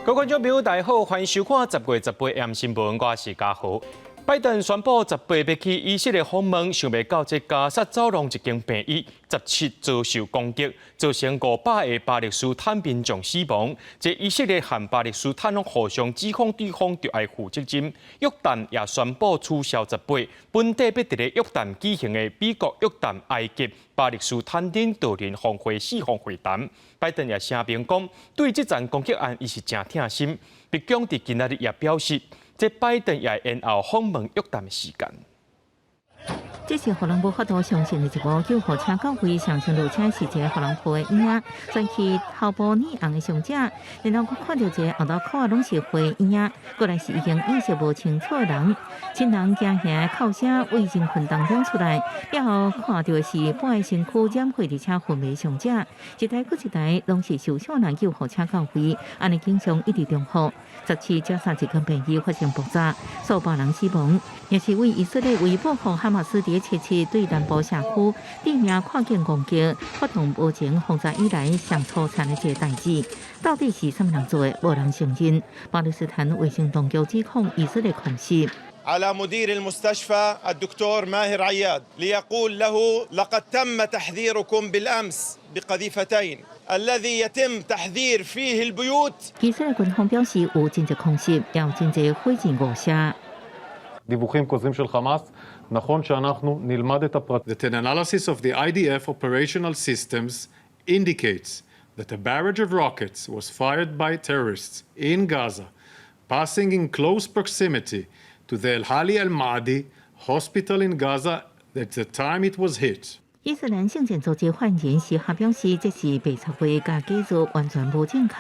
各位观众朋友，大家好，欢迎收看10月18日新闻，我是嘉豪。拜登宣布18日去以色列访问，想要到这加沙走廊一间病院，17遭受攻击，造成500个巴勒斯坦民众死亡。这以色列和巴勒斯坦互相指控对方就爱负责任。约旦也宣布取消18本地要伫咧约旦举行的美国、约旦、埃及、巴勒斯坦领导人峰会4方会谈。拜登也声明讲，对这场攻击案，伊是真痛心。白宫伫今仔日也表示，这拜登也延后访问约旦的时间。这是荷兰无法度相信的一幕，救护车到位上升路车是一个荷兰坡的影，转去头部染红的伤者，然后看到一个后头裤拢是花影，过来是已经意识无清楚的人，亲人惊吓哭声为人群当中出来，了后看到的是半个身躯染火伫车昏迷伤者，一台搁一台拢是受伤人救护车到位，安尼警方一直重复。17加沙一间病院发生爆炸，数百人死亡，也是为以色列为报复哈马斯伫77对南部社区地面跨境攻击，发动目前轰炸以来上粗残的一个代志。到底是什么人做的？无人承认。巴勒斯坦卫生当局指控以色列恐袭。على مدير المستشفى الدكتور ماهر عياد ليقول له لقد تم تحذيركم بالأمس بقذيفتين الذي يتم تحذير فيه البيوت 以色列军方表示有真侪恐袭，也有真侪火箭误射。דיווחים כוזבים של חמאס, נכון שאנחנו נלמד את הפרטים. That an analysis of the IDF operational systems indicates that a barrage of rockets was fired by terrorists in Gaza, passing in close proximity to the Al-Hali Al-Ma'adi hospital in Gaza at the time it was hit. 伊斯兰圣战组织发言时还表示，这是被策划甲假造完全无正确，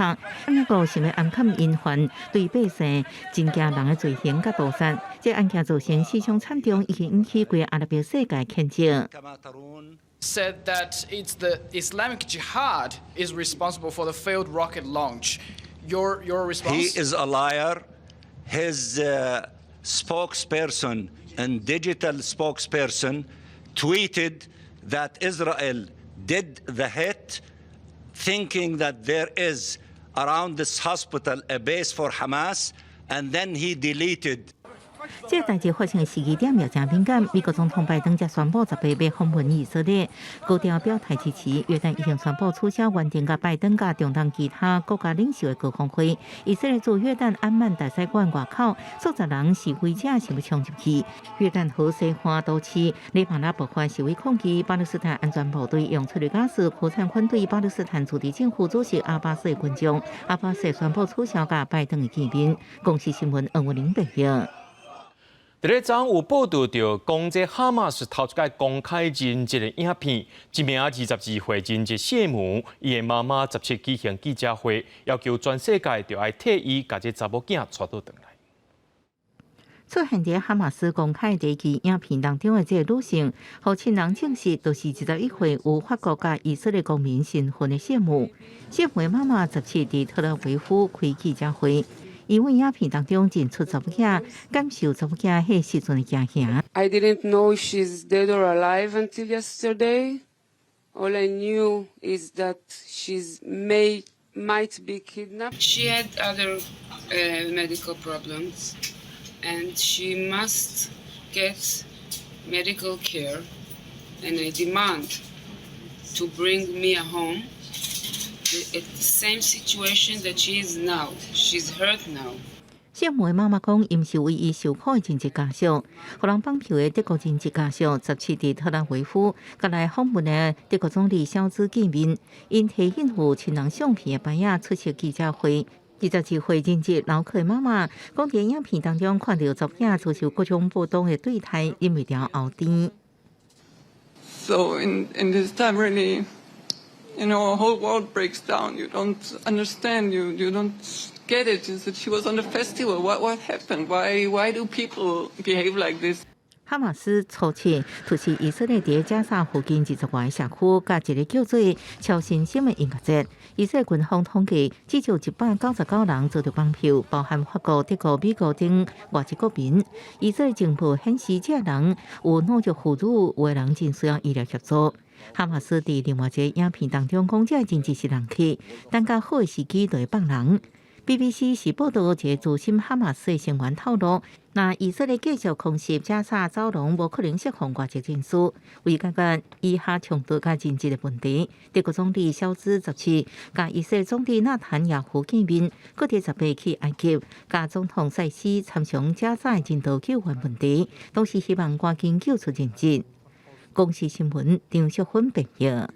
那个想要暗砍因犯对百姓真惊人的罪行甲屠杀，这案件造成死伤惨重，已经引起规阿拉伯世界谴责。Said that it's the Islamic Jihad is responsible for the failed rocket launch. Your response? He is a liar. His spokesperson and digital spokesperson tweeted that Israel did the hit, thinking that there is around this hospital a base for Hamas, and then he deleted. 这代志发生的时机点也真敏感。美国总统拜登才宣布18要访问以色列，高调表态支持。约旦已经宣布取消原定甲拜登甲中东其他国家领袖的高峰会。以色列驻约旦安曼大使馆外口，数十人示威者想要冲入去。约旦河西岸都市黎巴嫩爆发示威抗议，巴勒斯坦安全部队用催泪ga斯扩散反对巴勒斯坦驻地政府主席阿巴斯的群众。阿巴斯宣布取消甲拜登的见面。公司新闻黄文玲报道。伫咧昨有报道着讲，这哈马斯头一届公开人质的影片，一名22岁人质谢姆，伊的妈妈17举行记者会，要求全世界着爱替伊甲这查某囝带倒转来。出现伫哈马斯公开第一期影片当中的这个女性，和亲人证实，就是21岁有法国甲以色列公民身份的谢姆。谢姆的妈妈17伫特拉维夫开记者会。因为影片当中认出查某囝，感受查某囝迄时阵的惊吓。I didn't know she's dead or alive until yesterday. All I knew is that she's might be kidnapped. She had other medical problems, and she must get medical care. And I demand to bring Mia home. At the same situation that she is now. She's hurt now. 谢姆的妈妈讲，因是为伊受苦的人质家属，互人绑票的德国人质家属17伫特拉维夫，甲来访问的德国总理肖兹见面，因提应付亲人相片的牌仔出席记者会。22岁人质脑壳的妈妈讲，伫影片当中看到查某囝遭受各种不当的对待，因为条后甜。So in this time, really. You know, a whole world breaks down. You don't understand. You don't get it. Is that she was on the festival? What happened? Why do people behave like this? 哈马斯初次突袭以色列伫加沙附近20外个社区，甲一个叫做超新星的音乐节。以色列军方统计，至少199人遭到绑票，包含法国、德国、美国等外籍国民。以色列政府显示，这人有努力妇女，有的人真需要医疗协助。哈马斯伫另外一个影片当中讲，这人质是人客，等到好的时机就会放人。BBC 是报道一个资深哈马斯成员透露，那以色列继续空袭加沙走廊，无可能释放外籍人士。为解决以下冲突甲经济的问题，德国总理肖兹17甲以色列总理纳坦雅胡见面，各地18去埃及，甲总统塞西参详加沙的人道救援问题，都是希望赶紧救出人质。公视新闻张淑芬报道。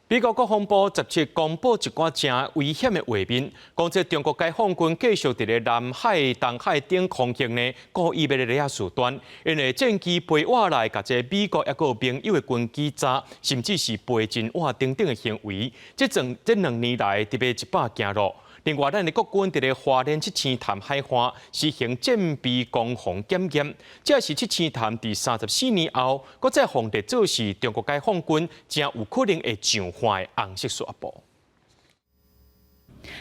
美国国防部17公布一寡正危险的画面，讲这中国解放军继续伫咧南海、东海等空域呢，故意要咧事端，因为战机飞wat来，甲这美国抑个盟友的军机炸，甚至是飞进wat等等的行为，这2年来特别一百件咯。另外，咱的国军伫咧花莲七星潭海岸实行战备攻防检验，这是七星潭伫34年后，搁再放伫做是中国解放军正有可能会上岸的红色纱布。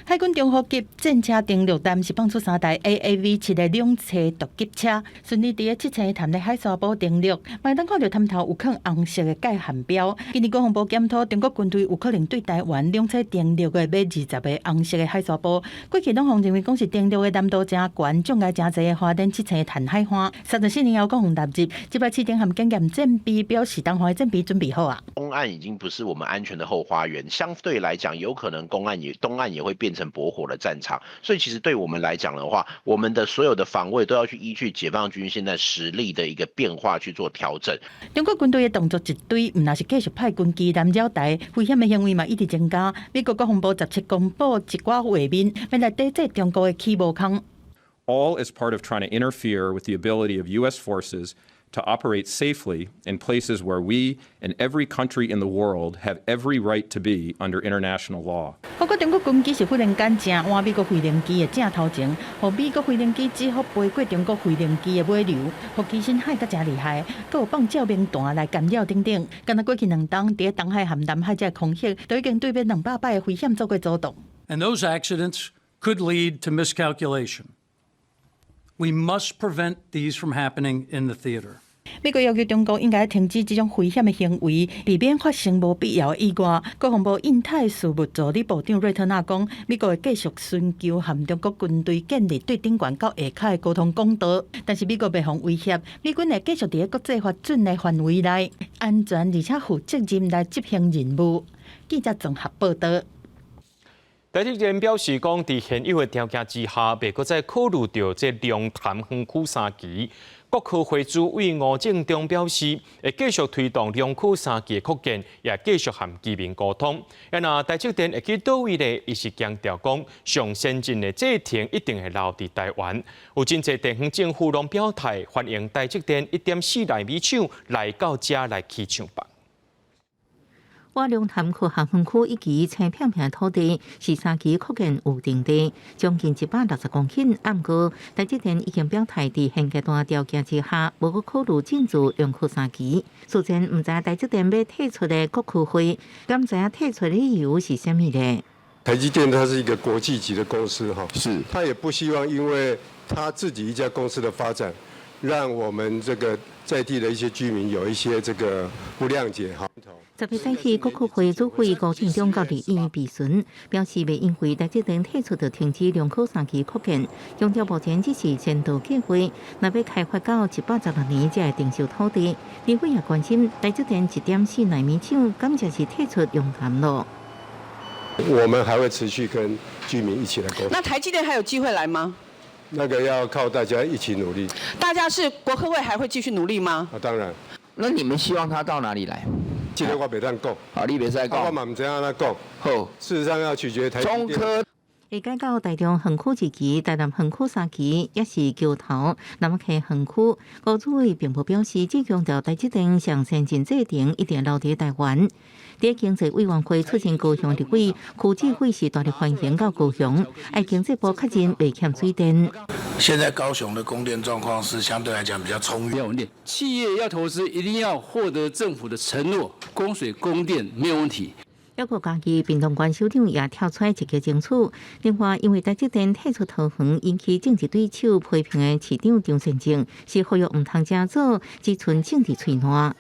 海军中呼级战车登陆舰是放出3台 AAV7的两栖突击车，顺利伫七星潭的海沙堡登陆。麦当看到滩头有放红色的界限标。今日国防部检讨中国军队有可能对台湾两栖登陆的买20个红色的海沙堡。过去拢方认为讲是登陆的难度真悬，障碍真侪的花莲七星潭海岸。34年后，国防踏入这摆试点和检验战备，表示东方的战备准备好啊。东岸已经不是我们安全的后花园，相对来讲，有可能东岸也会变成驳火的战场，所以其实对我们来讲的话，我们的所有的防卫都要去依据解放军现在实力的一个变化去做调整。中国军队的动作一堆，唔那是继续派军机干扰台，危险的行为嘛一直增加。美国国防部17公布一寡画面，要来抵制中国的起步空。All is part of trying to interfere with the ability of U.S. forces to operate safely in places where we and every country in the world have every right to be under international law. 不过，中国军机是忽然间正换美国飞行机的正头前，和美国飞行机只好飞过中国飞行机的尾流，和机身海个真厉害，佮有放照明弹来干扰等等。敢若过去2冬，伫东海和南海这空域，都已经对面200摆的危险做过阻挡。And those accidents could lead to miscalculation. We must prevent these from happening in the theater. 美国要求中国应该停止这种危险的行为，避免发生无必要的意外。国防部印太事务助理部长瑞特纳讲，美国会继续寻求和中国军队建立对顶悬到下骹的沟通管道，但是美国袂防威胁，美军会继续伫国际法准的范围内，安全而且负责任来执行任务。记者综合报道。台积电表示讲，伫现有的条件之下，袂搁再考虑到这龙潭园区3期。国科会主委吴正中表示，会继续推动两区3期的扩建，也继续和居民沟通。那台积电会去倒位呢？伊是强调讲，上先进的制程一定会留伫台湾。有真侪地方政府拢表态欢迎台积电1.4纳米厂来到遮来起厂办。我龙潭区下分区一期青片片土地是3期扩建预定地，将近160公顷。不过，台积电已经表态，伫现阶段条件之下，无去考虑进驻两区3期。虽然唔知台积电要退出的国科会，敢知影退出的理由是虾米呢？台积电它是一个国际级的公司哈，是，它也不希望因为它自己一家公司的发展，让我们这个在地的一些居民有一些这个不谅解哈。10月底起，国科会主会吴正中到立院备询，表示袂因为台积电退出就停止两区3期扩建，强调目前只是先导计划，若要开发到116年才会定收土地。立委也关心台积电1.4纳米厂，敢才是退出龙潭咯？我们还会持续跟居民一起来沟通。那台积电还有机会来吗？那个要靠大家一起努力。大家是国科会还会继续努力吗？当然。那你们希望他到哪里来？这个我袂当讲，你袂使讲，我嘛唔知影安讲。好，事实上要取决台积电。中科。下改到台中园区1期、台南园区3期，也是桥头、南溪园区。吴主委并无表示，只强调台积电上先进制程一定留伫台湾。伫经济委员会出席高雄立委区志慧是大力欢迎到高雄，爱经济部确认未欠水电。现在高雄的供电状况是相对来讲比较充裕、稳定。企业要投资，一定要获得政府的承诺，供水供电没有问题。要国家己屏东县首长也跳出来积极争取。另外，因为台积电退出桃园，引起政治对手批评的市长张善政是呼吁唔通这做，只存政治嘴烂。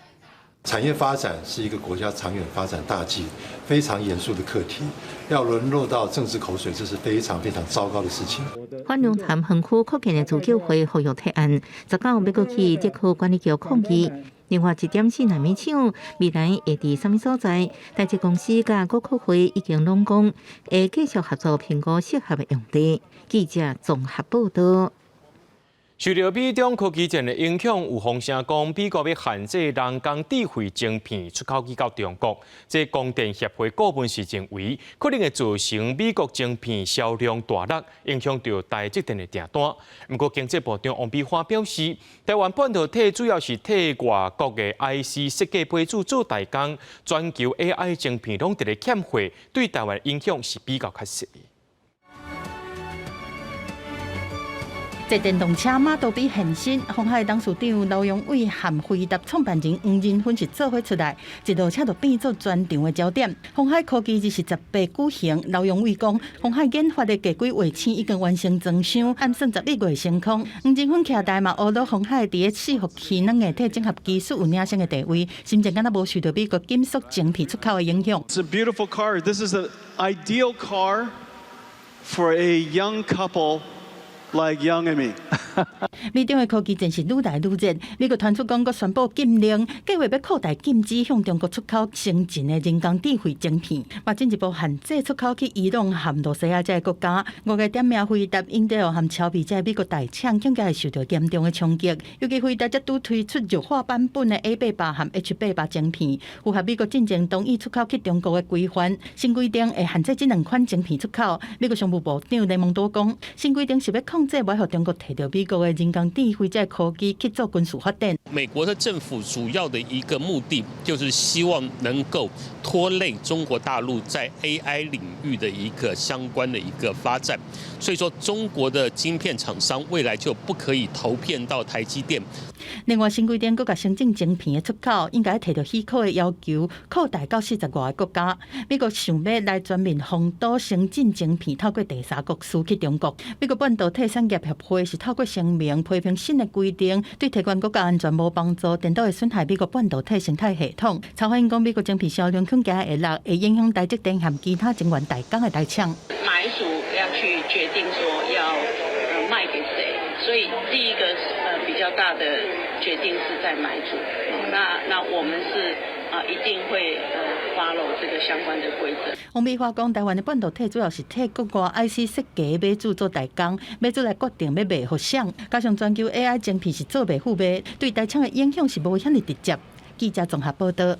产业发展是一个国家长远发展大计，非常严肃的课题。要沦落到政治口水，这是非常非常糟糕的事情。反龙潭园区扩建的自救会合约提案，19美国去捷克管理局抗议。另外一点是南美厂未来会伫什么所在？台积公司甲国科会已经拢讲会继续合作评估适合的用地。记者综合报道。受到美中科技战的影响，有风声讲美国要限制人工智慧晶片出口去到中国。这供电协会顾问是认为，可能会造成美国晶片销量大落，影响到台积电的订单。不过，经济部长王美花表示，台湾半导体主要是替外国的 IC 设计配置做代工，全球 AI 晶片拢伫咧欠货，对台湾影响是比较较实。在电动车马道比现身，鸿海董事长刘永伟和飞达创办人黄仁勋是做伙出来，一路车就变做全场的焦点。鸿海科技28举行，刘永伟讲，鸿海研发的低轨卫星已经完成装箱，按算11月升空。黄仁勋徛台嘛，学到鸿海伫伺服器软硬体整合技术有领先的地位，甚至敢若无受到美国金属晶片出口的影响。It's a beautiful car. This is an ideal car for a young couple like Young and me. 美中的科技战是愈来愈热，美国传出讲，宣布禁令，计划要扩大禁止向中国出口先进的人工智慧晶片，或进一步限制出口去伊朗和罗西亚这国家。五个点名回答英特尔和乔比这美国大厂，更加会受到严重的冲击。尤其回答则拄推出弱化版本的 A88和 H88晶片，符合美国进前同意出口去中国的规范。新规定会限制这两款晶片出口。美国商务部长雷蒙多讲，新规定是要控制，袂互中国摕到美国的人工智慧这科技去做军事发展。美国的政府主要的一个目的，就是希望能够拖累中国大陆在 AI 领域的一个相关的一个发展。所以说，中国的晶片厂商未来就不可以投片到台积电。另外，新规定佫甲先进晶片的出口，应该摕到许可的要求，扩大到40外个国家。美国想要来全面封堵先进晶片，透过第三国输去中国。美国半导体产业协会是透过声明批评新的规定对台湾国家安全无帮助，颠倒会损害美国半导体生态系统。曹反映讲，美国晶片销量恐惊会落，会影响台积电和其他晶圆代工的台厂。买主要去决定说要卖给谁，所以第一个比较大的决定是在买主。那我们是一定会follow这个相关的规则。王美花讲，台湾的半导体主要是替国外 IC 设计买主做代工，买主来决定要卖互谁，加上全球 AI 晶片是做卖互卖，对台厂的影响是无遐尼直接。记者综合报道。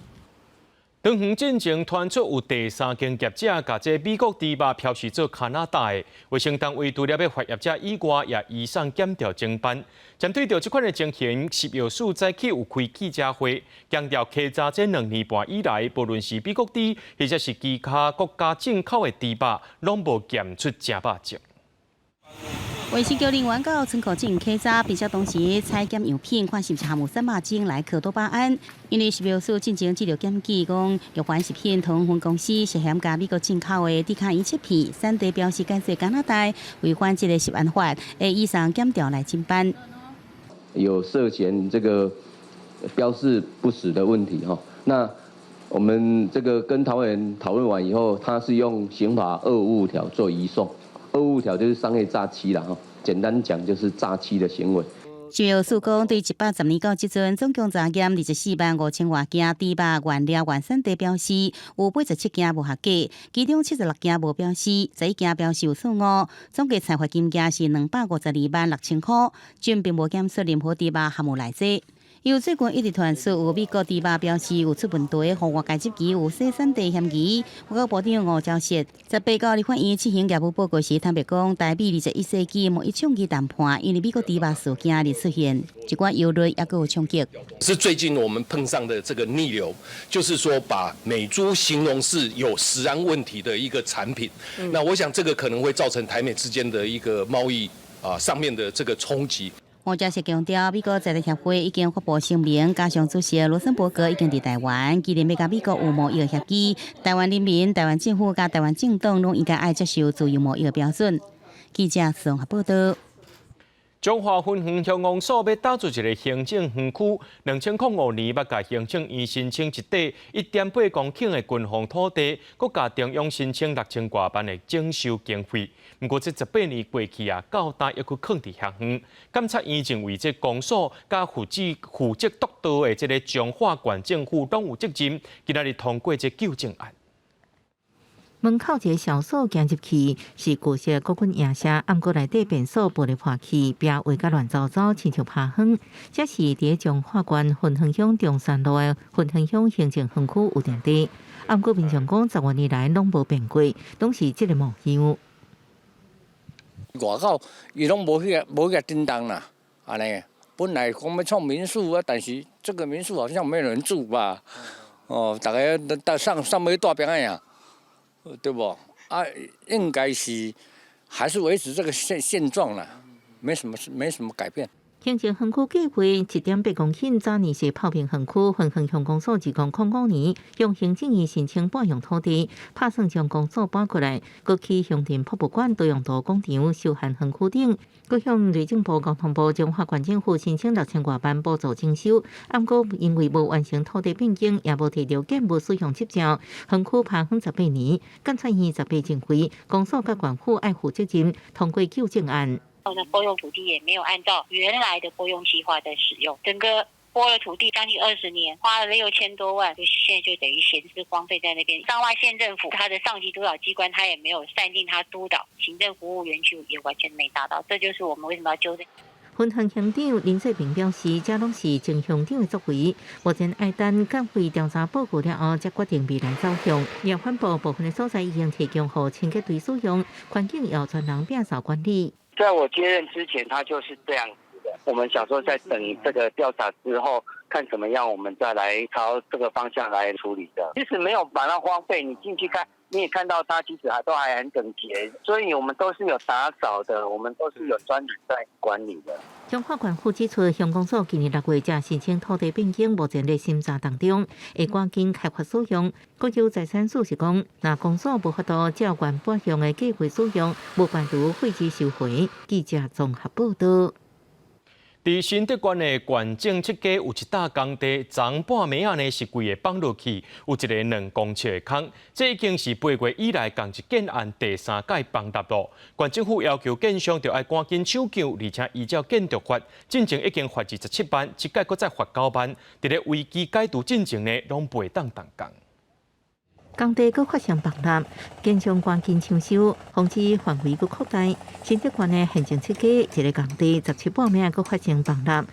长远进前传出有第三间业者，甲这美国猪肉标示做加拿大的卫生单位，除了要发业者以外，也移送检调侦办。针对着这款的情形，10月4早起有开记者会，强调稽查这2年半以来，无论是美国猪，或者是其他国家进口的猪肉，拢无检出正肉证。卫生局人员到村口进行稽查，并且同时采检样品，看是不是含有三马精来可多巴胺。因为10月4进行资料检举，讲有关食品通分公司涉嫌甲美国进口的抵抗仪器片产地标示改做加拿大，违反这个食安法，会以上检调来侦办。有涉嫌这个标示不实的问题哈，那我们这个跟桃园讨论完以后，他是用刑法255条做移送。255条就是商业诈欺啦，哈，简单讲就是诈欺的行为。10月4讲，对110年到即阵，总共查验24万5千多件猪肉原料原产地标示，有87件无合格，其中76件无标示，11件标示有错误，总计采罚金额是252万6千块，均并无检出任何猪肉含有内剂。由最近一直传出有美国猪肉标示有出问题，户外界集机有生产地嫌疑。外交部长吴钊燮18号立法院进行业务报告时，坦白讲，台美21世纪贸易倡议谈判，因为美国猪肉事件而出现，一寡忧虑也有冲击。是最近我们碰上的这个逆流，就是说把美猪形容是有食安问题的一个产品。那我想这个可能会造成台美之间的一个贸易上面的这个冲击。吴钊燮强调，美国在地协会已经发布声明，加上主席罗森伯格已经伫台湾，既然要甲美国有贸易协议，台湾人民、台湾政府甲台湾政党拢应该爱接受自由贸易的标准。记者综合报道。中华分园乡公所要打造一个行政园区，2005年要甲行政院申请一块1.8公顷的军方土地，国甲中央申请6000多万的整修经费。不过这18年过去啊，到今又去放伫遐远。监察院认为这公所甲负责督导的这个彰化县政府拢有责任，今仔日通过这纠正案。门口一个小锁行入去，是旧式国军营舍，暗过内底便锁玻璃破去，壁画甲乱糟糟，亲像拍荒。这是伫彰化县分园乡中山路的分园乡行政园区有定地，暗过民众讲10多年来拢无变过，拢是这个模样。外口伊拢无迄个叮当啦，安尼。本来讲要创民宿啊，但是这个民宿好像没有人住吧？哦，大家到上尾大边呀。对不？啊，应该是还是维持这个现状啦，没什么改变。行政园区计划1.8公顷早年是炮兵园区，分园乡公所2005年向行政院申请半用土地，打算将公所搬过来，搁去乡镇博物馆、多用途广场、休闲园区等，搁向内政部、交通部、彰化县政府申请6000多万补助征收。不过因为无完成土地变更，也无摕到建物使用执照，园区拍荒18年，监察院18认为公所甲县府爱负责任，通过纠正案。那拨用土地也没有按照原来的拨用计划在使用，整个拨了土地将近20年，花了6000多万，现在就等于闲置荒废在那边。彰化县政府他的上级督导机关，他也没有善尽他督导行政服务园区，也完全没达到，这就是我们为什么要纠正。分园乡长林世平表示，这拢是前乡长的作为，目前爱等监会调查报告了后，才决定未来走向。也环保部分的所在已经提供给清洁队使用，环境要专人摒扫管理。在我接任之前，他就是这样子的。我们想说，在等这个调查之后，看怎么样，我们再来朝这个方向来处理的。即使没有把它荒废，你进去看，你也看到它其实都还很整洁，所以我们都是有打扫的，我们都是有专人在管理的。彰化县府指出，乡公所今年6月才申请土地变更，目前在审查当中，会赶紧开发使用。国有财产署是讲，若公所无法度照原本向的计划使用，无排除废止收回。记者综合报道。伫新德县的县政七街有一大工地，昨半暝啊呢是规个放落去，有一个2公尺的坑。这已经是8月以来共一建案第3届崩塌了。县政府要求建商要赶紧抢救，而且依照建筑法，进前已经罚27万，这届搁再罚9万。伫咧危机解除进程呢，拢袂当动工。工地搁发生崩塌，建商赶紧抢修，防止范围搁扩大。新德县的县政七街一个工地17半暝搁发生崩塌，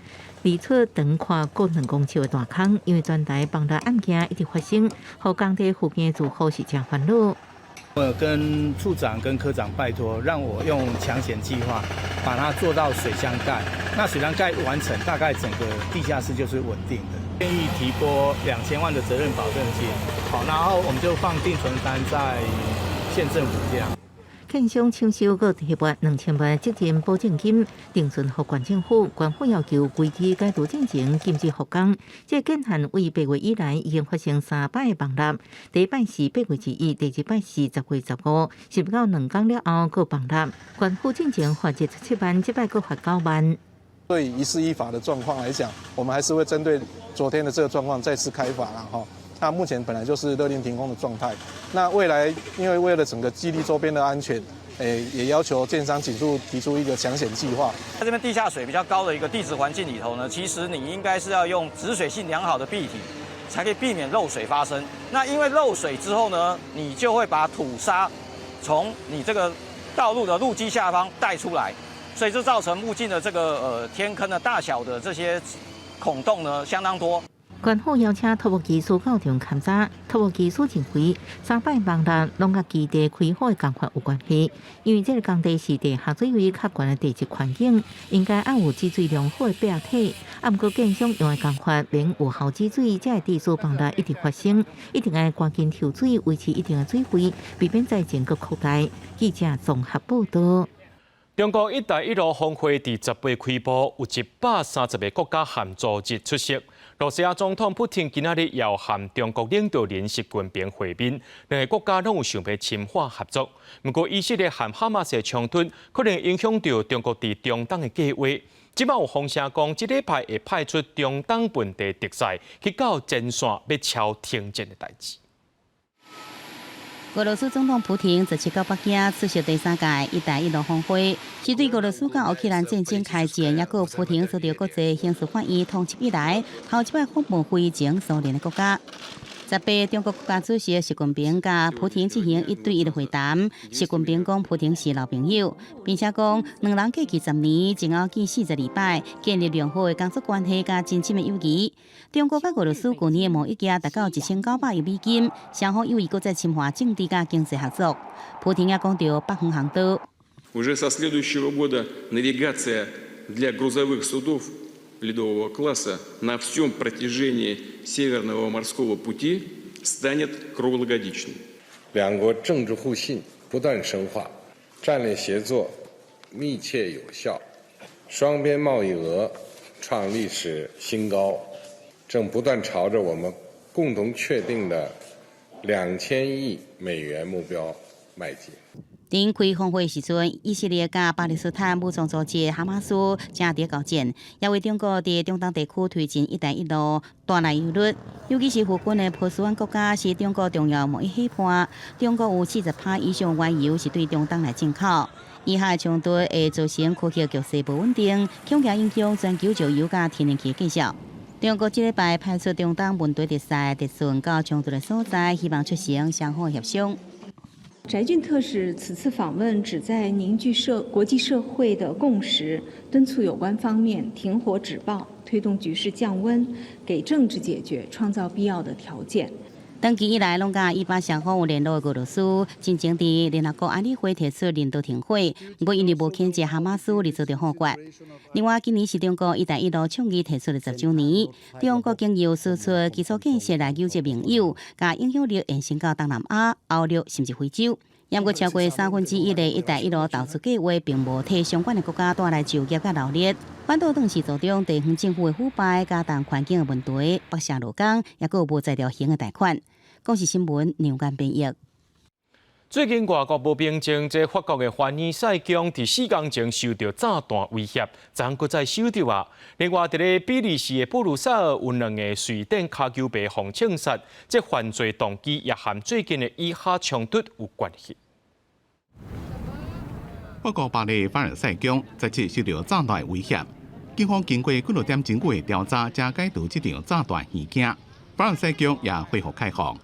离出长宽过2公尺的大坑，因为全台崩塌案件一直发生，互工地附近的住户是真烦恼。我跟处长跟科长拜托，让我用抢险计划把它做到水箱盖。那水箱盖完成，大概整个地下室就是稳定的。愿意提拨2000万的责任保证金，好，然后我们就放定存单在县政府这样。建商抢修搁提拨2000万责任保证金，定存予县政府，县府要求危机解除进程禁止复工。这建案为8月以来已经发生3摆的崩塌，第一摆是8月1日，第二摆是10月15，是不到2天了后搁崩塌。县府进前罚17万，这摆搁罚9万。对一事一法的状况来讲，我们还是会针对昨天的这个状况再次开罚了哈。那目前本来就是勒令停工的状态。那未来因为为了整个基地周边的安全，也要求建商紧速提出一个抢险计划。在这边地下水比较高的一个地质环境里头呢，其实你应该是要用止水性良好的壁体，才可以避免漏水发生。那因为漏水之后呢，你就会把土沙从你这个道路的路基下方带出来。所以这造成附近的这个天坑的大小的这些孔洞呢相当多。县府邀请土木技师到场勘查，土木技师认为3摆崩塌拢甲基地开发的工法有关系，因为这个工地是地下水位较悬的地质环境，应该按有止水良好的壁体。不过建商用的工法免有效止水，才会致使崩塌一直发生，一定要赶紧抽水，维持一定的水位，避免灾情搁扩大。记者综合报道。中国“一带一路”峰会伫10月开幕，有130个国家和组织出席。罗西亚总统普京今仔日要和中国领导人习近平会面，两个国家拢有想要深化合作。不过，以色列和哈马斯的冲突可能影响到中国在中东的计划。即摆有风声讲，这礼拜会派出中东本地特使去到前线，要敲停战的代志。俄罗斯总统普京17到北京出席第3届“一带一路”峰会，是对俄罗斯甲乌克兰战争开战，也有普京受到国际刑事法院通缉以来，头一摆访问非前苏联的国家。18中国国家主席习近平甲普京进行1对1的会谈。习近平讲普京是老朋友，并且讲两人过去10年，前后见40礼拜，建立良好的工作关系甲真深的友谊。中国甲俄罗斯去年的贸易额达到1900亿美金，双方有意搁再深化政治甲经济合作。普京也讲到北方航道。Уже со следующего года навигация для грузовых судов ледового класса на всем протяжении Северного морского пути станет круглогодичной. 两国政治互信不断深化，战略协作密切有效，双边贸易额创历史新高，正不断朝着我们共同确定的2000亿美元目标迈进。顶开峰会时阵，以色列甲巴勒斯坦武装组织哈马斯正伫交战，也为中国伫中东地区推进“一带一路”带来忧虑。尤其是附近的波斯湾国家是中国重要贸易伙伴，中国有40%以上原油是对中东来进口。以下冲突会造成区域局势不稳定，恐惊影响全球石油甲天然气计价。中国这礼拜派出中东本地特使特巡到冲突的所在，希望出席双方协商。翟俊特使此次访问旨在凝聚国际社会的共识，敦促有关方面停火止暴，推动局势降温，给政治解决创造必要的条件。长期以来，拢甲伊巴双方有联络的俄罗斯，真正伫联合国安理会提出领导停火，不过因为无谴责哈马斯而遭到否决。另外，今年是中国“一带一路”倡议提出的10周年，中国经由输出基础建设来纠集盟友，甲影响力延伸到东南亚、欧陆甚至非洲。不过，超过1/3的“一带一路”投资计划并无替相关的国家带来就业甲劳力，反倒当是助长地方政府的腐败、加重环境的问题，北下劳工，也有无在条型的贷款。公视新闻杨干编译。最近外国无平静，这法国的翻译塞江伫4天前受到炸弹威胁，昨搁再收到啊。另外，伫咧比利时的布鲁塞尔有2个瑞典骹球被防枪杀，这犯罪动机也和最近的以哈冲突有关系。法国巴黎凡尔赛宫再次受到炸弹威胁，警方经过几多点经过的调查，才解除这场炸弹事件。凡尔赛宫也恢复开放。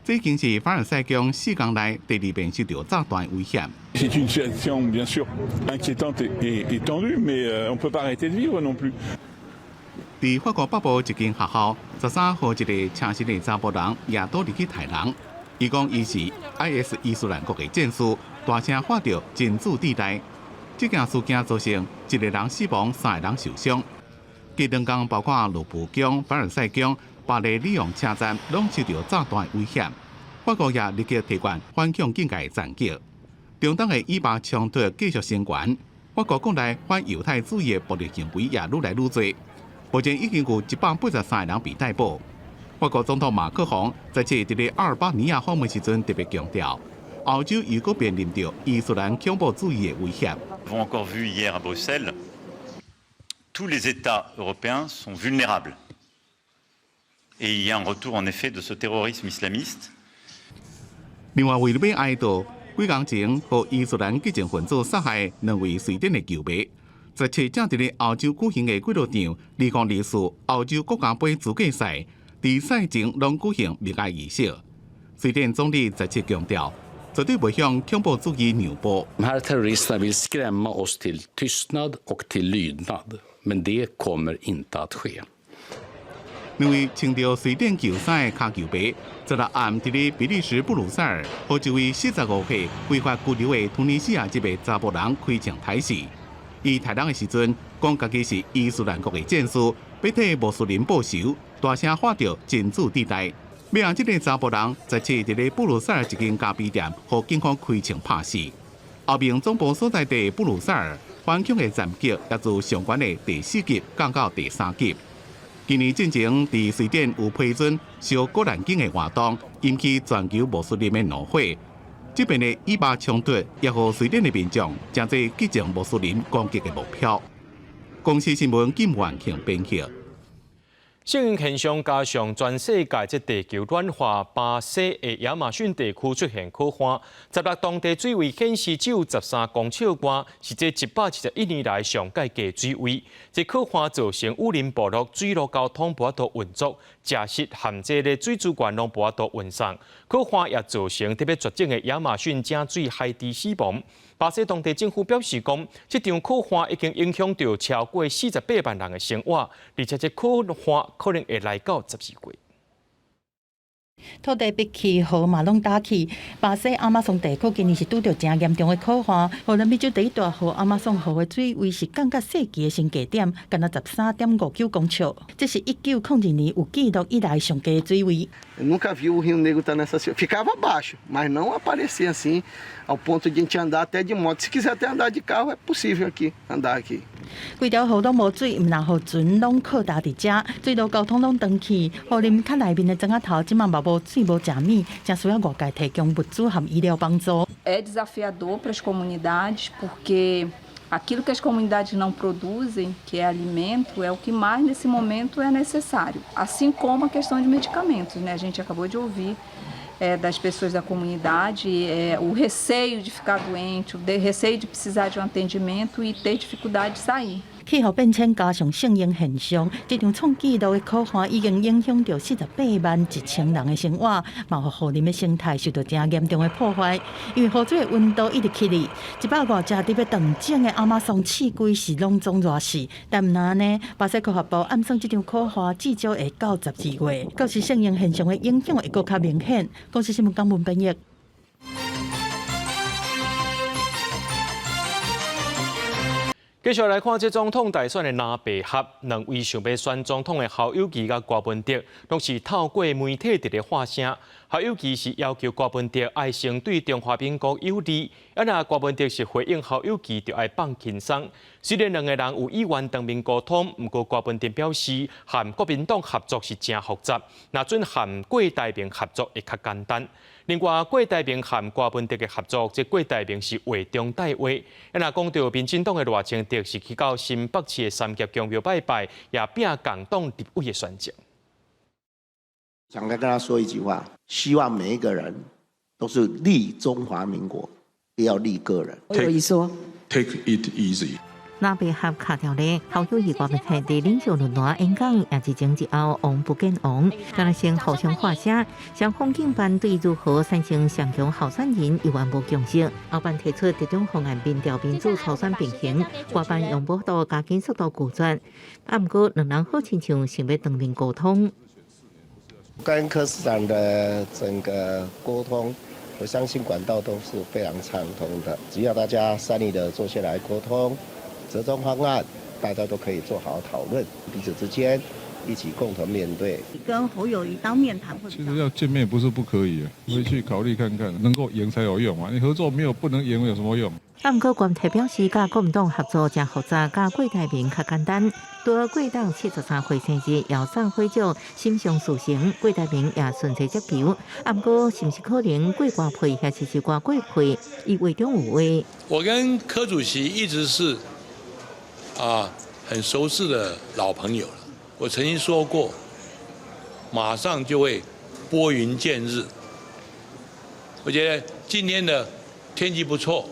这已经是凡尔赛宫4天内第2遍受到炸弹威胁。C'est une situation bien sûr inquiétante et tendue, mais on peut pas arrêter de vivre non plus. 在法国北部一间学校，13号一个青色的查甫人也倒入去杀人。伊讲伊是 IS 伊斯兰国的战士，大声喊着“禁止地带”。这件事件造成1个人死亡，3个人受伤。其2天包括卢浮宫、凡尔赛宫、巴黎里昂车站拢受到炸弹威胁。法国也立即提悬反恐警戒战绩。中东的以巴冲突继续升悬，法国国内反犹太主义的暴力行为也愈来愈多。目前已经有183个人被逮捕。法国总统马克龙在这伫咧阿尔巴尼亚访问时阵特别强调，欧洲又搁面临着伊斯兰恐怖主义的威胁。Nous avons encore vu hier à Bruxelles, tous les États européens sont vulnérables. Et il y a un retour en effet de ce terrorisme islamiste. 另外，为了要哀悼几天前被伊斯兰激进分子杀害2位瑞典的球迷，17正伫咧欧洲举行的几多场2024欧洲国家杯资格赛，在赛前拢举行默哀仪式。瑞典总理17强调，绝对袂向恐怖主义让步。De här terroristerna vill skrämma oss till tystnad och till lydnad, men det kommer inte att ske. 2位穿着瑞典球衫的骹球迷，16暗伫咧比利时布鲁塞尔，和一位45岁非法居留的突尼西亚籍的查甫人开枪刣死。伊杀人的时阵，讲家己是伊斯兰国的战士，要替穆斯林报仇，大声喊着“禁止地带”。要让这个查甫人在伫咧布鲁塞尔一间咖啡店，和警方开枪拍死。后面总部所在地布鲁塞尔反恐的战绩也自相关的第4级降到第3级。今年进前伫瑞典有批准烧古兰经的活动，引起全球穆斯林的怒火。这边的以巴冲突也互瑞典的民众成为击中穆斯林攻击的目标。公司新闻金焕庆编辑。圣婴现象加上全世界即地球暖化，巴西的亚马逊地区出现可旱，16当地水位显示只有13公尺外，是这171年来上界低水位。这可旱造成武林部落水路交通无法度运作，食食含这个水资源拢无法度运送。可旱也造成特别绝境的亚马逊井水海猪死亡。巴西当地政府表示讲，这场可旱已经影响到超过48万人的生活，而且这可旱可能会来到12月。土地逼起，河马拢打起。巴西亚马逊地区今年是拄到真严重的可旱，荷兰美洲第一大河亚马逊河的水位是降到世纪的新低点，干到13.59公尺，这是1902年有记录以来上低的水位。Nunca vi o Rio Negro estar nessa situação. Ficava baixo, mas não aparecia assim, ao ponto de a gente andar até de moto. Se quiser até andar de carro, é possível aqui, andar aqui. 规条河拢无水，毋然河船拢靠搭伫遮，水路交通拢断去。河林较内面的庄仔头，即马嘛无水无食米，正需要外界提供物资和医疗帮助。É desafiador para as comunidades, porque aquilo que as comunidades não produzem, que é alimento, é o que mais nesse momento é necessário. Assim como a questão de medicamentos, né? A gente acabou de ouvir das pessoas da comunidade o receio de ficar doente, o receio de precisar de um atendimento e ter dificuldade de sair. 气候变迁加上圣婴现象，这场创纪录的可旱已经影响到48万1000人的生活，嘛互河林的生态受到真严重的破坏。因为河水的温度一直起哩，150只特别长整的亚马逊刺龟是拢总热死。但毋但呢，巴西科学部暗算这场可旱至少会到12月，到时圣婴现象的影响会更加明显。公司新闻港文编译。继续来看这总统大选的蓝白合，两位想要选总统的侯友宜甲郭文哲，拢是透过媒体直咧发声。侯友宜是要求郭文哲爱先对中华民国有利，若郭文哲是回应侯友宜就爱放轻松。虽然两个人有意愿当面沟通，不过郭文哲表示，和国民党合作是真复杂，那准和郭台铭合作会较简单。另外，郭台铭和郭文哲的合作，即郭台铭是话中带话。若讲到民进党的热情，就是去到新北市的三峡公庙拜拜，也拼共党立委的选情。想跟他说一句话，希望每一个人都是利中华民国，不要利个人。我有一说 ，Take it easy。蓝白合卡条咧，侯友宜、郭文哲伫领袖论坛演讲，也是前一后王不见王，当然先互相发声。像风景班对如何产生上强候选人有完无共识，后班提出这种方案，民调民主初选并行，外班用不到加紧速度拒绝。啊，不过两人好亲像想要当面沟通。跟柯市长的整个沟通，我相信管道都是非常畅通的，只要大家善意的坐下来沟通。折中方案，大家都可以做好讨论，彼此之间一起共同面对。跟侯友宜当面谈，其实要见面不是不可以，回去考虑看看，能够赢才有用嘛。你合作没有不能赢有什么用？啊，不过郭文哲表示，甲国民党合作真复杂，甲郭台铭较简单。除国党73岁生日要送会长心想事成，郭台铭也顺势接球。啊，不过是不是可能郭瓜配还是郭贵配？伊话中有话。我跟柯主席一直是很熟识的老朋友了。我曾经说过，马上就会拨云见日。我觉得今天的天气不错，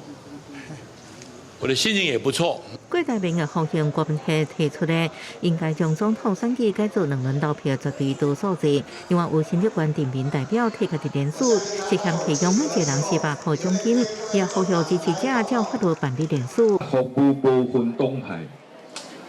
我的心情也不错。郭台铭的方向，郭文哲提出咧，应该将总统选举改做两轮投票绝对多数制。另外，有新立官提名代表提家己联署，即向提供每一个人400块奖金，也呼吁支持者照法律办理联署。服务无分党派。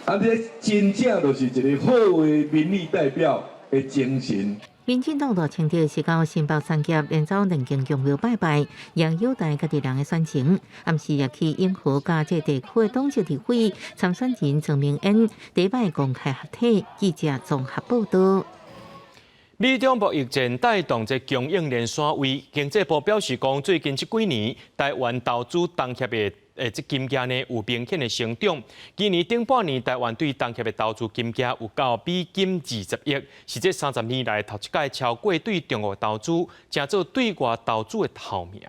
这真正就是一个好的民意代表的精神。民进党大清朝是到新北三峡连走两间公庙拜拜，也优待家己人的选情。暗时也去永和甲这地区的党籍立委参选人郑明恩第一摆公开合体，记者综合报道。美中贸疫战带动这供应链衰微，经济部表示讲，最近这几年台湾投资东协的这金额呢有明显的成长。今年顶半年，台湾对东协的投资金额有到美金20亿，是这30年来头一届超过对中国投资，成做对外投资的头名。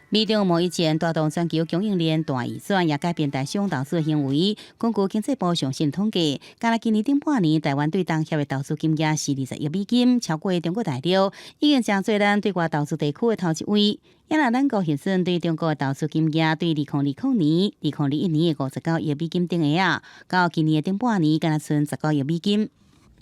美中贸易战带动全球供应链大移转，也改变台商投资行为。根据经济部上新统计，加上今年顶半年，台湾对东协的投资金额是20亿美金，超过中国大陆，已经将做咱对外投资地区的头一位。也若咱国现顺对中国的投资金额，对2020年、2021年的59亿美金顶下啊，到今年的顶半年，敢若剩19亿美金。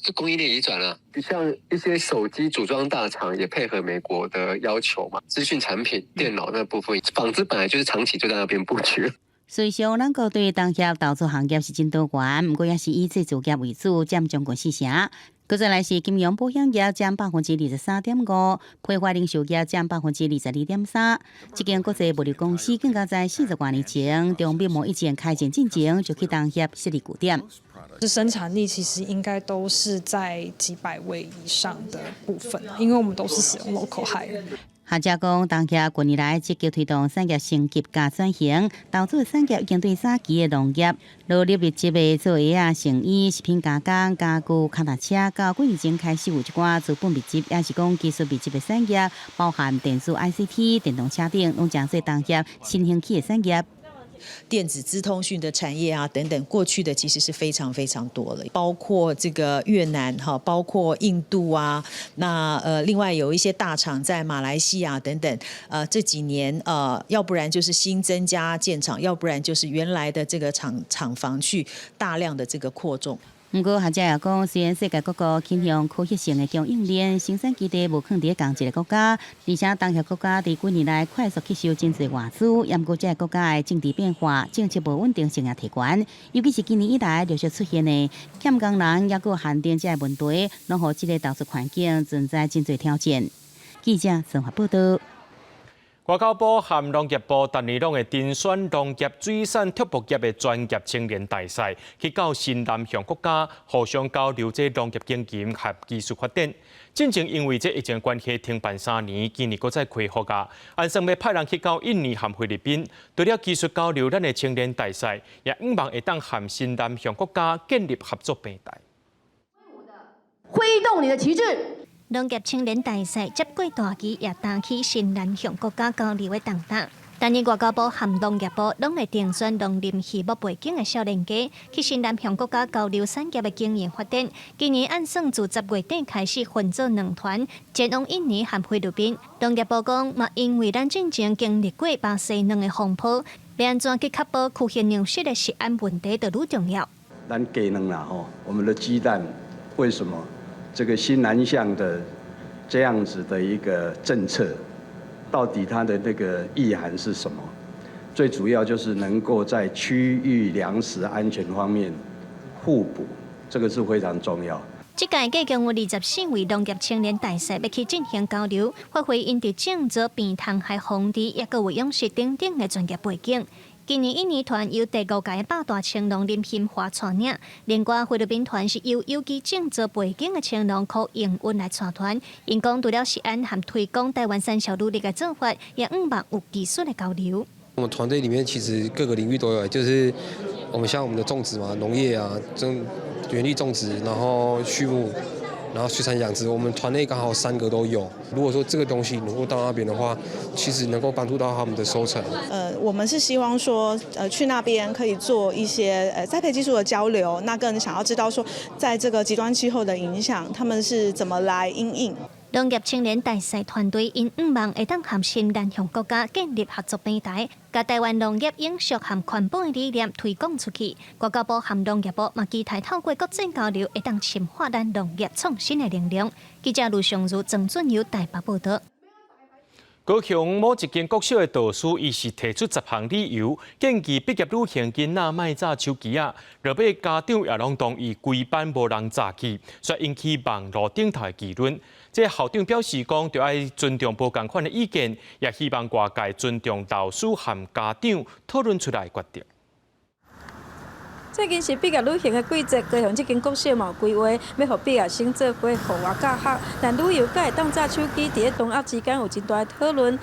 这供应链移转了，像一些手机组装大厂也配合美国的要求嘛，资讯产品、电脑那部分，纺织本来就是长期就在那边布局。虽上，咱国对东协投资行业是真多元，不过也是以制造业为主，占将近40成。再来是金融保险业占23.5%，批发零售业占22.3%。这间国际物流公司更加在40多年前，中美贸易战开战进前就去东协设立据点。生产力其实应该都是在几百位以上的部分，因为我们都是使用 local hire。学者讲，东协近年来积极推动产业升级加转型，投资产业已经对早期的农业、劳力密集的做鞋啊、成衣、食品加工、家具、脚踏车，到几年前开始有一寡资本密集，也是讲技术密集的产业，包含电子、ICT、电动车等，拢将做东协新兴起的产业。电子资通讯的产业啊等等，过去的其实是非常非常多了，包括这个越南哈，包括印度啊，那另外有一些大厂在马来西亚等等，这几年要不然就是新增加建厂，要不然就是原来的这个厂房去大量的这个扩充。不过，学者也讲，虽然世界各国倾向可行性的供应链，生产基地无可能伫同一个国家，而且东协国家伫几年来快速吸收真侪外资，也不过这个国家的政治变化、政策无稳定性也提悬，尤其是今年以来陆续出现的欠工人，也有限电这个问题，拢互这个投资环境存在真侪挑战。记者陈华报道。外交部和农业部逐年拢会甄选农业水产畜牧业的专业青年大赛，去到新南向国家互相交流这农业经验和技术发展。进前因为这疫情关系停办3年，今年搁再恢复啊。按算要派人去到印尼和菲律宾，除了技术交流，咱的青年大赛也希望会当和新南向国家建立合作平台。挥动你的旗帜。农业青年大赛接过大旗，也担起新南向国家交流的重担。今年外交部和农业部拢会甄选农林畜牧背景的少年家，去新南向国家交流产业的经验发展。今年按算自10月底开始分做2团，前往印尼和菲律宾。农业部讲，嘛因为咱进前经历过巴西2个风波，要安怎去确保区县粮食的食安问题就愈重要。咱鸡卵啦吼，我们的鸡蛋为什么？这个新南向的这样子的一个政策，到底它的那个意涵是什么？最主要就是能够在区域粮食安全方面互补，这个是非常重要。这届计共有24位农业青年大赛要去进行交流，发挥因伫种植、变塘海防治，也佮有养殖等等的专业背景。今年印尼团由第5届百大青农林兴华带领，另外菲律宾团是由有机种植背景的青农柯应运来带团。因讲除了食安和推广台湾产销努力的做法，也希望有技术的交流。我们团队里面其实各个领域都有，就是我们像我们的种植嘛，农业啊，园艺种植，然后畜牧。然后水产养殖，我们团内刚好3个都有。如果说这个东西能够到那边的话，其实能够帮助到他们的收成。我们是希望说，去那边可以做一些栽培技术的交流，那更想要知道说，在这个极端气候的影响，他们是怎么来因应。农业青年大赛团队因希望会当和新南向国家建立合作平台，把台湾农业永续和环保的理念推广出去。外交部和农业部嘛期待透过国际交流，会当深化咱农业创新的能量。记者卢尚如、郑俊由台北报道。高雄某一间国小的导师，伊是提出10项理由，建议毕业旅行囡仔卖炸手机啊，落尾家长也拢同意规班无人炸去，所以引起网络顶头的议论。这校长表示讲，就要尊重不同款的意见，也希望外界尊重老师和家长讨论出来的决定。最近是毕业旅行的季节，高雄这间国小嘛有规划要互毕业生做伙户外教学，但旅游敢会当炸手机，伫咧同学之间有真大的讨论。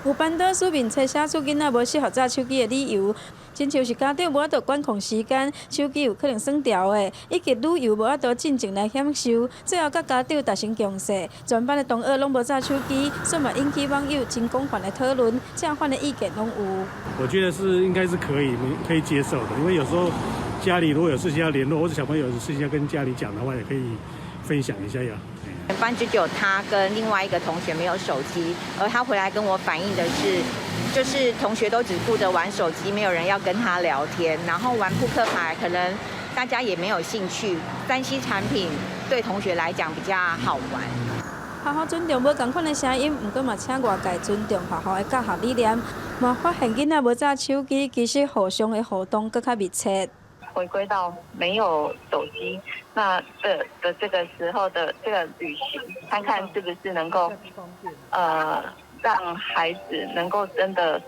有班导书面册写出囡仔无适合揸手机的理由，亲像是家长无法度管控时间，手机有可能算掉的，以及旅游无法度进前来享受，最后甲家长达成共识，全班的同学拢无揸手机，所以嘛引起网友真广泛的讨论，正反的意见拢有。我觉得应该是可以接受的，因为有时候家里如果有事情要联络，或者小朋友有事情要跟家里讲的话，也可以分享一下呀。全班只有他跟另外一个同学没有手机，而他回来跟我反映的是，就是同学都只顾着玩手机，没有人要跟他聊天，然后玩扑克牌，可能大家也没有兴趣。3C 产品对同学来讲比较好玩。学校尊重无同款的声音，不过嘛，请外界尊重学校的教学理念。嘛，发现囡仔无揸手机，其实互相的互动更加密切。回归到没有手机那的这个时候的这个旅行，看看是不是能够让孩子能够真的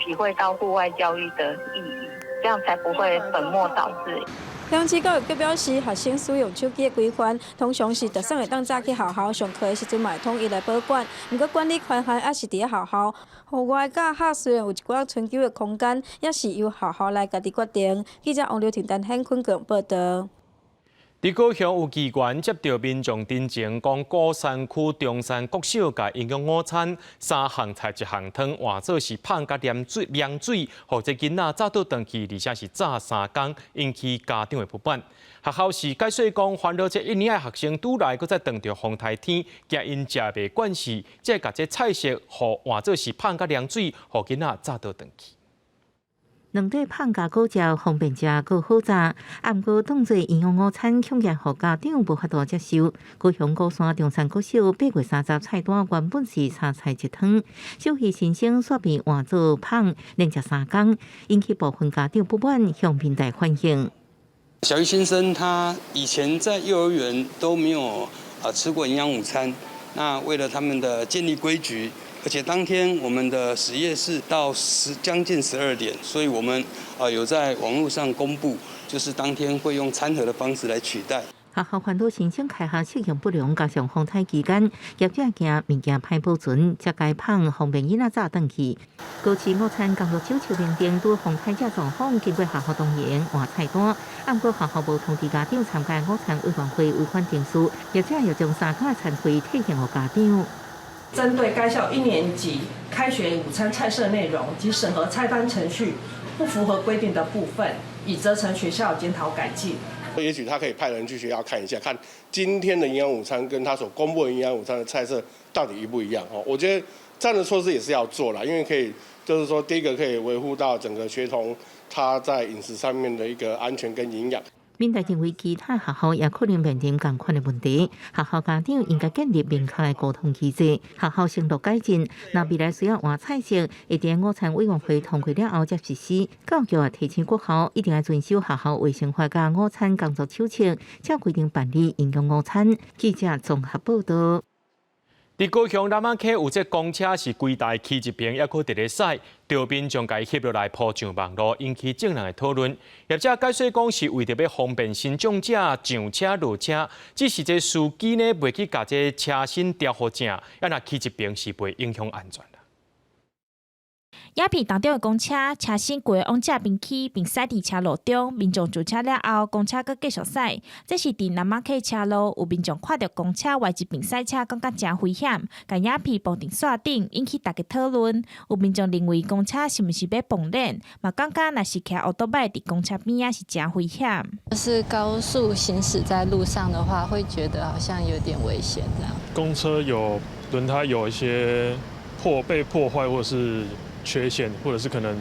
体会到户外教育的意义，这样才不会本末倒置。乡市教育局表示，学生使用手机的规范，通常是特送会当早去学校上课的时阵，嘛会统一来保管。不过管理权限也是伫咧学校，户外教学虽然有一寡春秋的空间，也是由学校来家己决定。记者王刘婷、陈显坤共报道。伫高雄有机关接到民众တင်情，讲高山区中山国小甲营养午餐3项菜1项汤换做是芳甲凉水，或者囡仔早倒回去，而且是早3天，引起家长的不满。学校是解说讲，烦恼这1年的学生拄来，搁再撞到风台天，惊因食袂惯势，才甲这菜色换做是芳甲凉水，互囡仔早倒回去。两块芳甲果汁方便食，搁好食，毋过当作营养午餐，恐惊互家长无法度接受。高雄高山中山国小8月30菜单原本是3菜1汤，小鱼新鲜煞变换做芳，连食3天，引起部分家长不满，向平台反映。小鱼先生他以前在幼儿园都没有吃过营养午餐，那为了他们的建立规矩。而且当天我们的实验室到将近12点，所以我们有在网络上公布，就是当天会用餐盒的方式来取代。学校烦恼新生开学适应不良，加上风台期间，业者惊物件歹保存，才改芳方便囡仔早回去。高市午餐工作小树明灯拄风台这状况，经过学校同意换菜单，不过学校无通知家长参加午餐委员会违反定数，业者又将3天的餐费退还给家长。针对该校1年级开学午餐菜色内容及审核菜单程序不符合规定的部分，已责成学校检讨改进。也许他可以派人去学校看一下，看今天的营养午餐跟他所公布的营养午餐的菜色到底一不一样。我觉得这样的措施也是要做啦，因为可以就是说，第一个可以维护到整个学童他在饮食上面的一个安全跟营养。民代认为，其他学校也可能面临同款的问题。学校家长应该建立明确的沟通机制，学校承诺改进。那未来需要换菜色，会在午餐委员会通过了后才实施。教育也提醒各校一定要遵守学校卫生法甲午餐工作手册，照规定办理营养午餐。记者综合报道。伫高雄南仔溪有只公车是规台骑一边，还佫直咧驶，钓民将伊翕落来铺上网络，引起众人的讨论。业者解说讲是为着要方便新种者上车落车，只是这司机呢袂去甲这车身调好正，要若骑一边是袂影响安全。鸦片当中的公车，车身过往这边去，并驶伫车路中，民众上车了后，公车阁继续驶。这是伫南仔溪车路，有民众看到公车外一边驶车，感觉真危险，甲鸦片绑伫线顶，引起大家讨论。有民众认为公车是毋是要绑链，嘛感觉若是骑奥多麦伫公车边啊是真危险。就是高速行驶在路上的话，会觉得好像有点危险这样。公车有轮胎有一些被破坏，或者是缺陷，或者是可能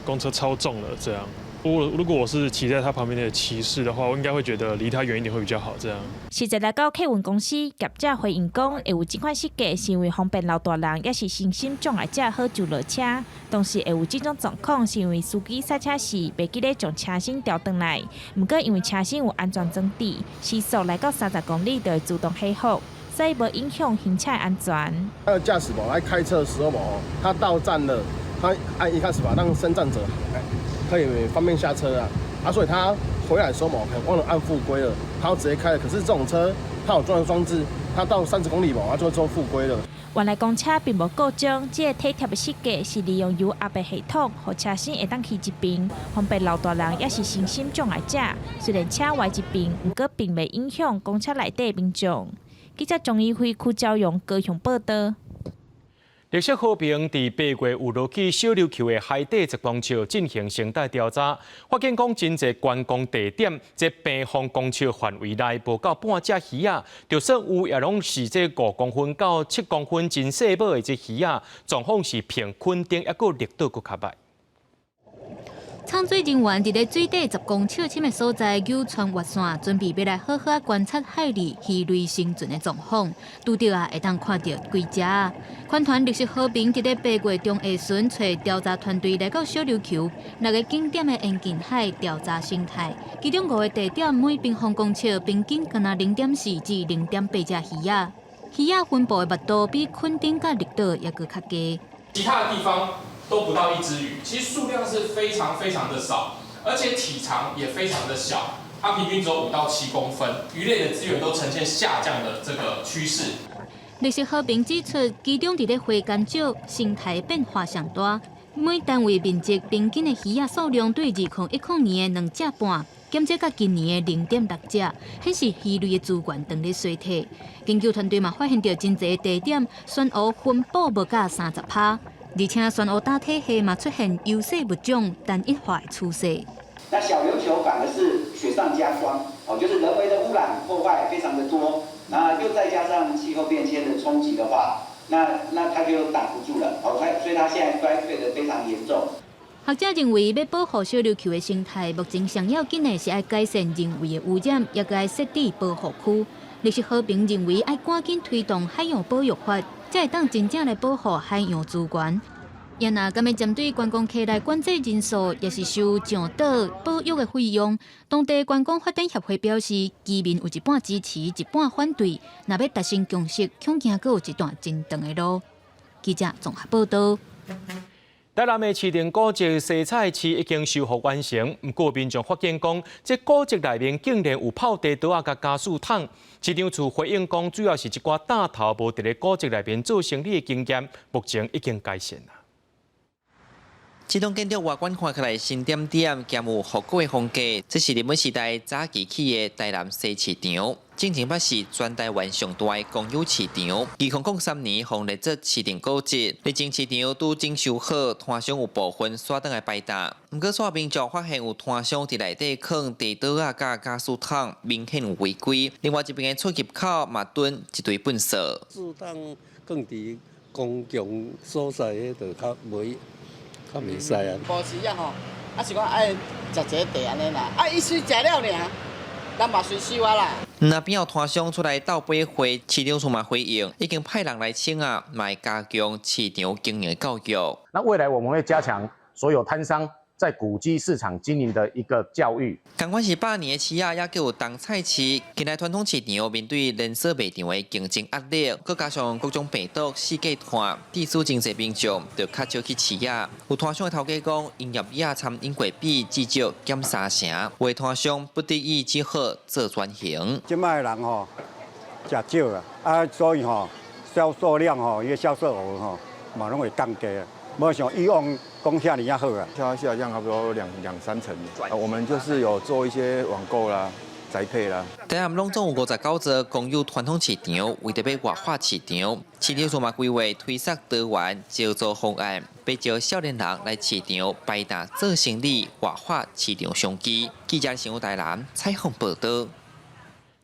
公车超重了这样。如果我是骑在他旁边的骑士的话，我应该会觉得离他远一点会比较好。这样。实际来到客运公司，业者回应讲，会有这款设计是因为方便老大人，也是身心障碍者好就落车。同时会有这种状况，是因为司机刹车时袂记得将车身调转来，不过因为车身有安全装置，时速来到30公里就会自动熄火。所以无影响行车安全。他的驾驶来开车的时候他到站了，他按一开始让升降者可以方便下车啊。所以他回来的时候嘛，可能忘了按复归了，他要直接开了。可是这种车它有装置，它到30公里嘛，它就会做复归了。原来公车并无故障，这个体贴的设计是利用油压的系统，让车身会当去一边，方便老大人也是身心障碍者。虽然车歪一边，不过并未影响公车内底民众。记者钟义辉、区昭勇高雄报道。绿色和平伫8月有落去小琉球的海底直光桥进行生态调查，发现讲真侪观光地点，在平方公尺范围内无到半只鱼仔，就算有也拢是这5公分到7公分真细尾的这鱼仔，状况是偏肯定，抑个力度佫较歹。厂水人员伫咧水底10公尺深的所在扭穿活线，准备要来好好观察海里鱼类生存的状况。拄到会当看到几只。款团绿色和平伫咧8月中下旬找调查团队来到小琉球6个景点的沿近海调查生态，其中5个地点每平方公尺平均干那0.4至0.8只鱼仔。鱼仔分布的密度比垦丁甲绿岛也佫较低。其他的地方都不到1只鱼，其实数量是非常的少，而且体长也非常的小，它平均只有5到7公分，鱼类的资源都呈现下降的这个趋势。绿色和平指出，其中伫咧花干礁生态变化上大，每单位面积平均的鱼仔数量对2010年的2只半，减少到今年的0.6只，显示鱼类的资源正在衰退。研究团队嘛发现到真侪地点酸污分布无到30%。而且酸污大体系嘛出现有色不种、单一化的趋势。那小琉球反而是雪上加霜，就是人为的污染破坏非常的多，那又再加上气候变迁的冲击的话，那它就挡不住了，所以它现在衰退的非常严重。学者认为，要保护小琉球的生态，目前上要紧的是要改善人为的污染，也该设立保护区。绿色和平认为，要赶紧推动海洋保育法。才会当真正来保护海洋资源。也若敢要针对观光客来管制人数，也是受上岛保育的费用。当地观光发展协会表示，居民有一半支持，一半反对。若要达成共识，恐惊阁有一段真长的路。记者综合报道。台南的市定古迹西菜市已经修复完成，不过民众发现讲，这古迹内面竟然有泡地刀甲加速桶。市长处回应讲，主要是一寡大头无伫咧古迹内面做生意的经验，目前已经改善啦。这栋建筑外观看起来新点点，兼有复古的风格。这是日本时代早期起的台南西市场，正经八是全台湾上大的公有市场。2003年奉列作市定古迹，历经市场拄整修好，摊商有部分刷倒来摆搭。不过，刷民众发现有摊商伫内底放地刀啊、甲加速桶，明显有违规。另外一边的出入口嘛蹲一堆粪扫。自当更伫公共所在迄度较袂。较袂使啊！无时啊吼，是讲爱食一个地安尼啦，伊随食了尔，咱嘛随收啊啦。那边有摊商出来斗杯货，市长处嘛回应，已经派人来请啊，来加强市场经营教育。那未来我们会加强所有摊商在古迹市场经营的一个教育。同款是8年的市啊，也有东菜市，近来传统市场面对连锁卖场的竞争压力，佮加上各种病毒、世界化，地区经济民众就较少去市啊。有摊商的头家讲，营业额参因过比至少减3成，有摊商不得已只好做转型。即卖人吼食少啊，所以吼销售量吼，伊个销售额吼嘛拢会降低啊。没像以往讲遐尼好啊，下降差不多2、3成。我们就是有做一些网购啦、宅配啦。台南拢总有59座公有传统市场，为着要活化市场，市场嘛规划推出多元招租方案，要招少年人来市场摆搭做生意，活化市场商机。记者新闻台南采访报道。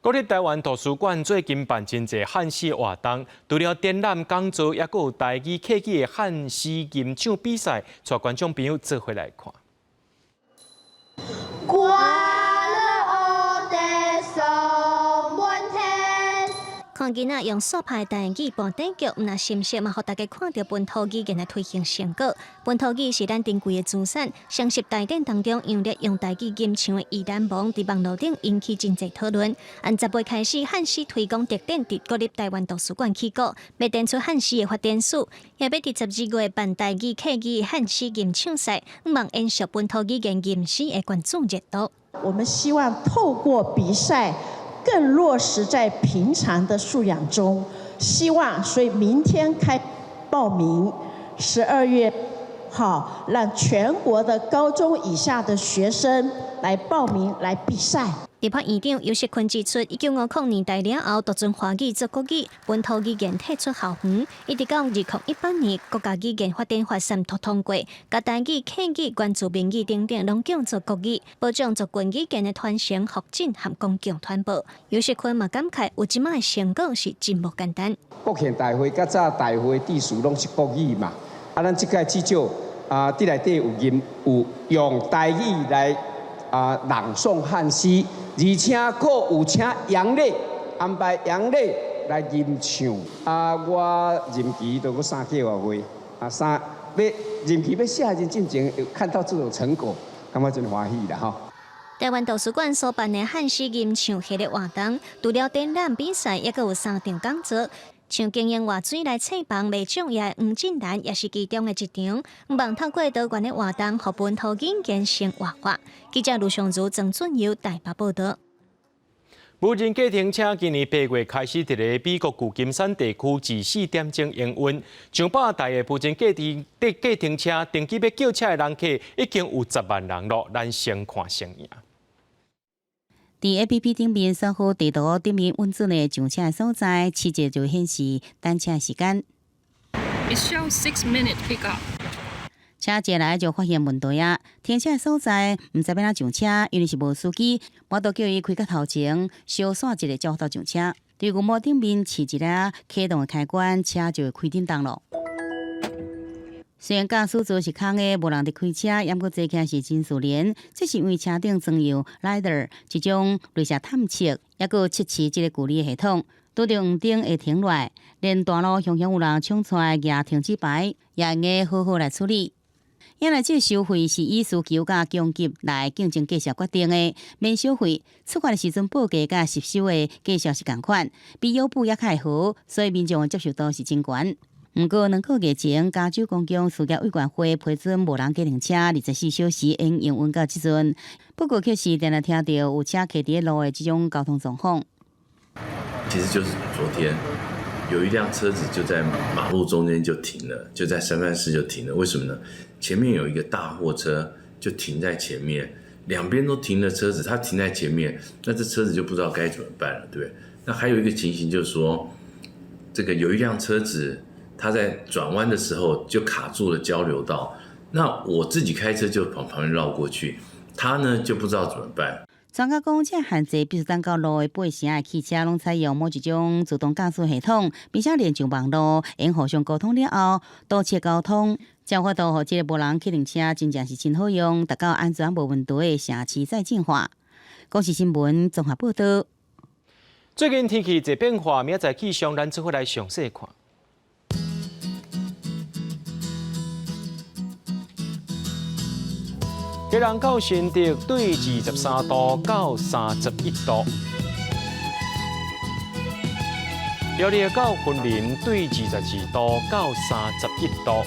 国立台湾图书馆最近办真侪汉诗活动，除了展览讲座，也有台语客语的汉诗吟唱比赛，带观众朋友做回来看。看囡仔用素派台语播短剧，那是不是嘛？互大家看到本土语言的推行成果。本土语是咱珍贵的资产。双十大典当中，用力用台语吟唱的伊兰王伫网络顶引起真侪讨论。按10月开始，汉诗推广特典伫国立台湾图书馆起稿，要展出汉诗的发展史，也要伫12月办台语客语汉诗吟唱赛，希望延续本土语言吟诗的关注热度。我们希望透过比赛。更落实在平常的素养中，所以明天开报名，12月好让全国的高中以下的学生来报名来比赛。立法院长尤锡坤指出，1950年代了后，独尊华语做国语，本土语言退出校园，一直到2018年国家语言发展法三读通过，甲台语、客语、原住民语等等拢叫做国语，保障族群语言的传承、发展和公共传播。尤锡坤嘛感慨，有即卖的成果是真无简单。国庆大会甲早大会地属拢是国语嘛，咱即届至少伫内底有用台语来朗诵汉诗。而且佫有请杨丽安排杨丽来吟唱。我任期都佫3个月，任期要写进前看到这种成果，感觉真欢喜啦吼。台湾图书馆所办的汉诗吟唱系列活动，除了展览比赛，也佫有3场讲座。像经营活水来采访卖酱业黄进兰，也是其中的一场。希望透过多元的活动，互本土语言生活化。记者卢尚如、曾俊尧台北报道。无人计程车今年8月开始伫咧美国旧金山地区24点钟营运，上百台的无人计程车登记要叫车的人客已经有10万人了，咱先看声音。伫 APP 顶面搜索地图顶面温准的上车所在，市值就显示等车时间。It shows 6-minute pickup。车一来就发现问题啊！停车所在唔知要哪上车，因为是无司机，我都叫伊开到头前，小线一个照到上车。伫牛毛顶面试一个启动的开关，车就会开叮当咯。虽然驾驶座是空的，无人伫开车，也毋过坐起来是真自然。这是因为车顶装有 LiDAR 一种镭射探测，也佫测试这个距离的系统。拄着黄灯会停落来，连大路常常有人冲出来举停止牌，也应好好来处理。原来这个收费是以需求甲供给来竞争价格决定的，免收费。出发的时阵报价甲实收的价格是同款，比优步也较好，所以民众的接受度是真悬。不过2个月前，加州公共事业委员会批准无人计程车24小时应营运到即阵。不过却是常常听到有车开伫路的这种交通状况。其实就是昨天，有一辆车子就在马路中间就停了，就在三藩市就停了。为什么呢？前面有一个大货车就停在前面，两边都停了车子，它停在前面，那这车子就不知道该怎么办了，对不对？那还有一个情形就是说，这个有一辆车子。他在转弯的时候就卡住了交流道，那我自己开车就旁边绕过去，他呢就不知道怎么办。专家讲，这限制必须等到路的8成的汽车拢采用某一种自动驾驶系统，并且连上网络，因互相沟通了后，多切交通，才有法度互这个无人计程车真正是真好用，达到安全无问题的城市再进化。公视新闻综合报道。最近天气一变化，明仔载气象咱做伙来详细看。基隆到新竹对23度到31度，苗栗到云林对22度到31度，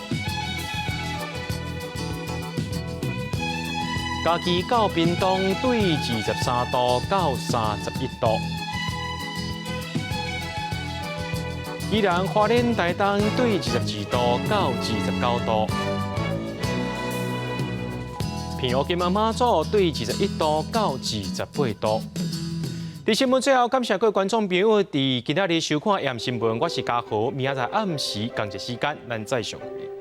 嘉义到屏东对23度到31度，宜兰花莲台东对22度到29度。平湖金马马祖对21度到28度。伫新闻最后，感谢各位观众朋友伫今仔日收看《AM 新闻》，我是嘉豪，明仔载暗时同一时间咱再相会。